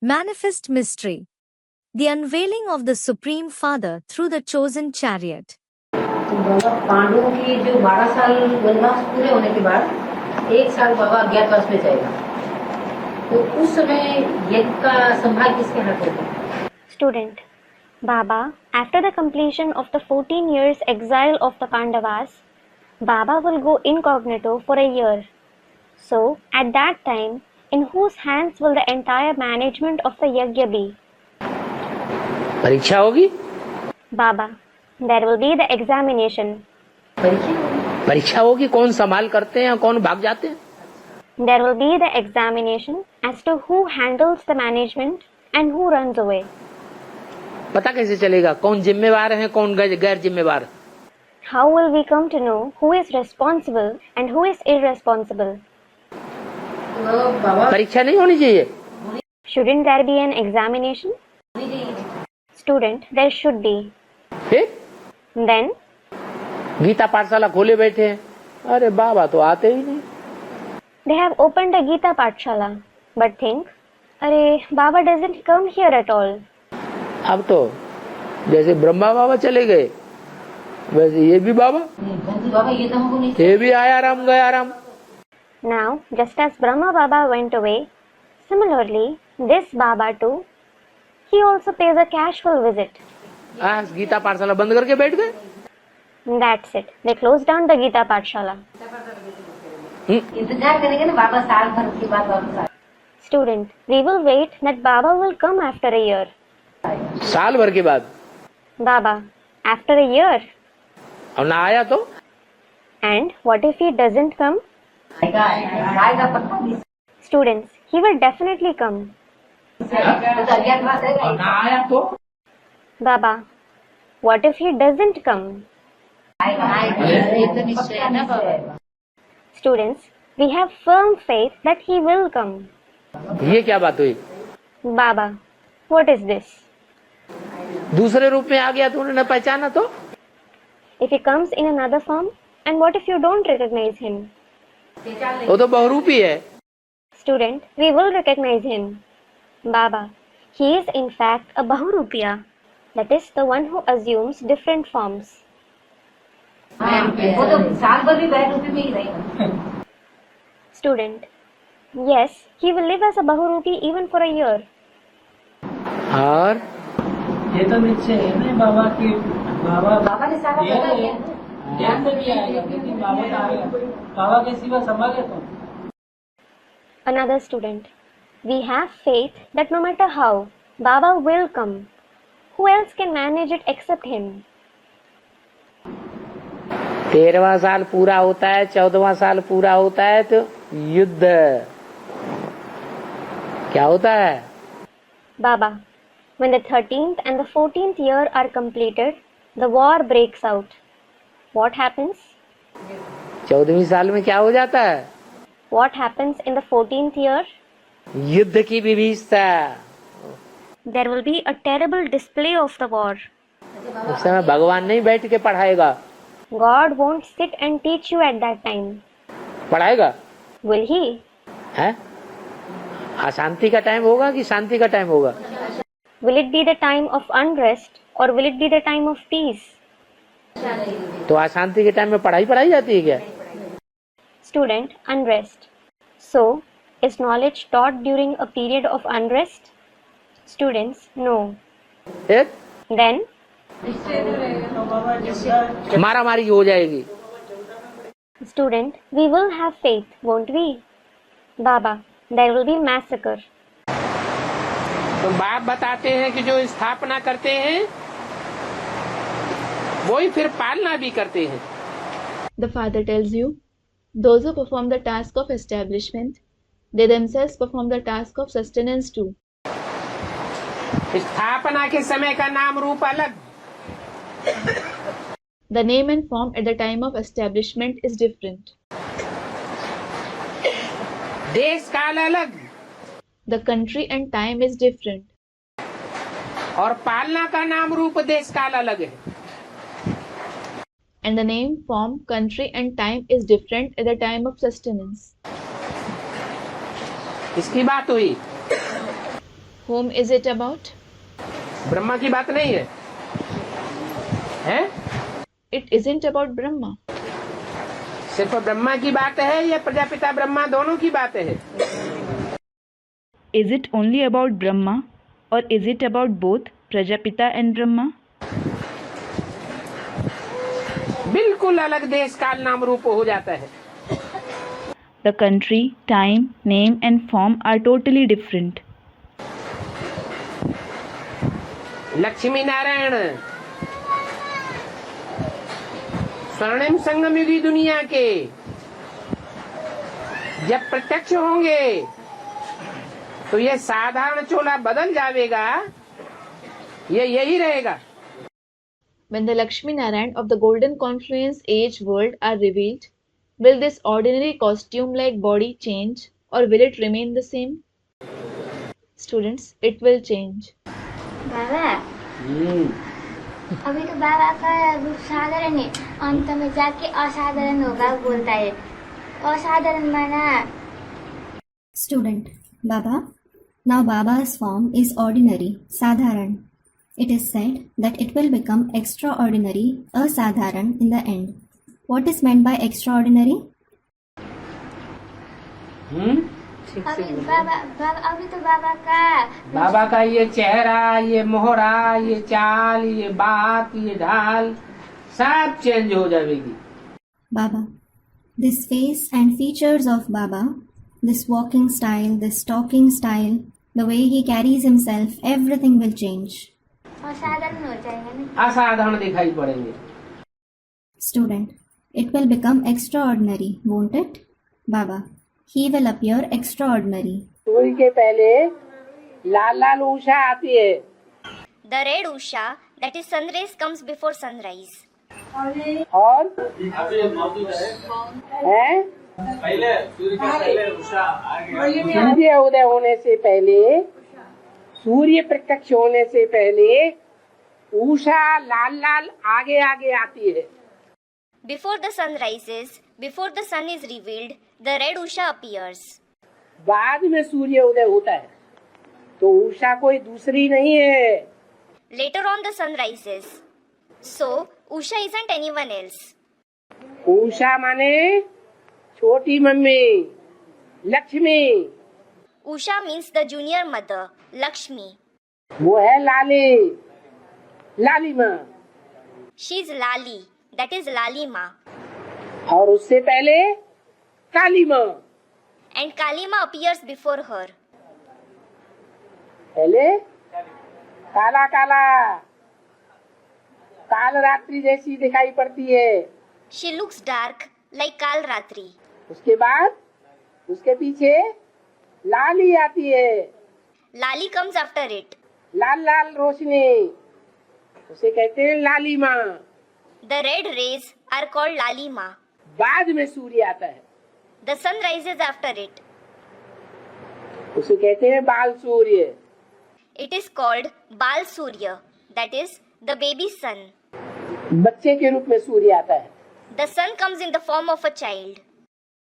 Manifest Mystery. The unveiling of the Supreme Father through the chosen chariot. बाबा पांडवों की जो 12 साल वनवास पूरे होने के बाद 1 साल बाबा अज्ञातवास में जाएगा, तो उस समय यज्ञ का संभाग किसके हाथ होगा? Student. Baba, after the completion of the 14 years exile of the Pandavas, Baba will go incognito for a year. So, at that time, in whose hands will the entire management of the yajna be? परीक्षा होगी? Baba, there will be the examination. परीक्षा होगी, कौन संभाल करते हैं, कौन भाग जाते हैं? There will be the examination as to who handles the management and who runs away. पता कैसे चलेगा कौन जिम्मेवार है, कौन गैर जिम्मेवार? How will we come to know who is responsible and who is irresponsible? परीक्षा नहीं होनी चाहिए? Shouldn't there be an examination? Student, there should be. फिर Then, गीता पाठशाला खोले बैठे हैं, अरे बाबा तो आते ही नहीं. they have opened a Gita Pathshala, but think, Arey, Baba doesn't come here at all. अब तो जैसे ब्रह्मा बाबा चले गए वैसे ये भी बाबा, ये भी आया राम गया Ram. Now, just as Brahma Baba went away, similarly, this Baba too, he also pays a casual visit. आज गीता पाठशाला बंद करके बैठ गए. That's it. They closed down the Gita Pathshala. इंतजार करेंगे ना बाबा साल भर के बाद वापस. Student, we will wait that Baba will come after a year. साल भर के बाद Baba, after a year. और ना आया तो? And what if he doesn't come? आएगा पक्का भी. Students, he will definitely come. और ना आया तो? Baba, what if he doesn't come? Students, we have firm faith that he will come. ये क्या बात हुई? Baba, what is this? दूसरे रूप में आ गया तो उन्होंने पहचाना तो? If he comes in another form, and what if you don't recognize him? वो तो बहुरूपी है. Student, we will recognize him. Baba, he is in fact a Bahurupiya, that is the one who assumes different forms. वो तो साल भर भी बैठ रूपी में ही रहेगा. Student, yes, he will live as a Bahurupi even for a year. और ये तो निश्चय है ना बाबा की. बाबा ने सारा बता दिया. ज्ञान में भी आएगा, लेकिन बाबा का आएगा, बाबा के सिवा संभाले तो. Another student, we have faith that no matter how, Baba will come. Who else can manage it except him? 13वां साल पूरा होता है, 14वां साल पूरा होता है तो युद्ध क्या होता है? Baba, when the 13th and the 14th year are completed, the war breaks out. What happens? 14वीं साल में क्या हो जाता है? What happens in the 14th year? युद्ध की विभीषिका. There will be a terrible display of the war. उस समय भगवान नहीं बैठ के पढ़ाएगा. God won't sit and teach you at that time. पढ़ाएगा? Will he? है? अशांति का टाइम होगा कि शांति का टाइम होगा? Will it be the time of unrest or will it be the time of peace? तो अशांति के टाइम में पढ़ाई जाती है क्या? Student, unrest. So, is knowledge taught during a period of unrest? Students, no. एक Then, मारा मारी हो जाएगी. student, we will have faith, won't we? Baba, there will be massacre. तो बाप बताते हैं कि जो स्थापना करते हैं वही फिर पालना भी करते हैं. The father tells you, those who perform the task of establishment, they themselves perform the task of sustenance too. स्थापना के समय का नाम रूप अलग, The name and form at the time of establishment is different. देश काल अलग The country and time is different. और पालना का नाम रूप देश काल अलग है. And the name, form, country and time is different at the time of sustenance. इसकी बात हुई. Whom is it about? Brahma की बात नहीं है, हैं? It isn't about Brahma. सिर्फ ब्रह्मा की बात है या प्रजापिता ब्रह्मा दोनों की बात है? Is it only about Brahma or is it about both Prajapita and Brahma? बिल्कुल अलग देश काल नाम रूप हो जाता है। The country, time, name and form are totally different. Lakshmi Narayan स्वर्णिम संगम युगी दुनिया के जब प्रत्यक्ष होंगे तो ये साधारण चोला बदल जाएगा, ये यही रहेगा। When the Lakshmi Narayan of the Golden Confluence Age world are revealed, will this ordinary costume-like body change or will it remain the same? Students, it will change. बाबा अभी तो बाबा का रूप साधारण है, अंत में जाके असाधारण होगा बोलता है। असाधारण माना Student, Baba. Now Baba's form is ordinary, sadharan. It is said that it will become extraordinary, asadharan in the end. What is meant by extraordinary? अभी तो बाबा का ये चेहरा, ये मोहरा, ये चाल, ये बात, ये ढाल सब चेंज हो जाएगी। Baba. This face and features of Baba, this walking style, this talking style, the way he carries himself, everything will change. असाधारण हो जाएगा ना। असाधारण दिखाई पड़ेंगे। Student, it will become extraordinary, won't it? Baba, he will appear extraordinary. सूर्य के पहले लाल लाल उषा आती है। The red Usha, that is sun rays, comes before sunrise. और हैं? सूर्य उदय होने से पहले, सूर्य प्रत्यक्ष होने से पहले उषा लाल लाल आगे आगे आती है। Before the sun rises, before the sun is revealed, the red Usha appears. बाद में सूर्य उदय होता है तो उषा कोई दूसरी नहीं है। Later on the sun rises. So, Usha isn't anyone else. Usha माने छोटी mummy, Lakshmi. Usha means the junior mother, Lakshmi. वो है लाली, लाली माँ। She's Lali, that is Lali Ma. और उससे पहले काली माँ। And Kali Ma appears before her. पहले काला काला काल रात्रि जैसी दिखाई पड़ती है। She looks dark like Kal Ratri. उसके बाद उसके पीछे लाली आती है। Lali comes after it. लाल लाल रोशनी, उसे कहते हैं लाली माँ। The red rays are called Lali Ma. बाद में सूर्य आता है, The sun rises after it. उसे कहते हैं बाल सूर्य। It is called Bal Surya, that is the baby sun. बच्चे के रूप में सूर्य आता है। The sun comes in the form of a child.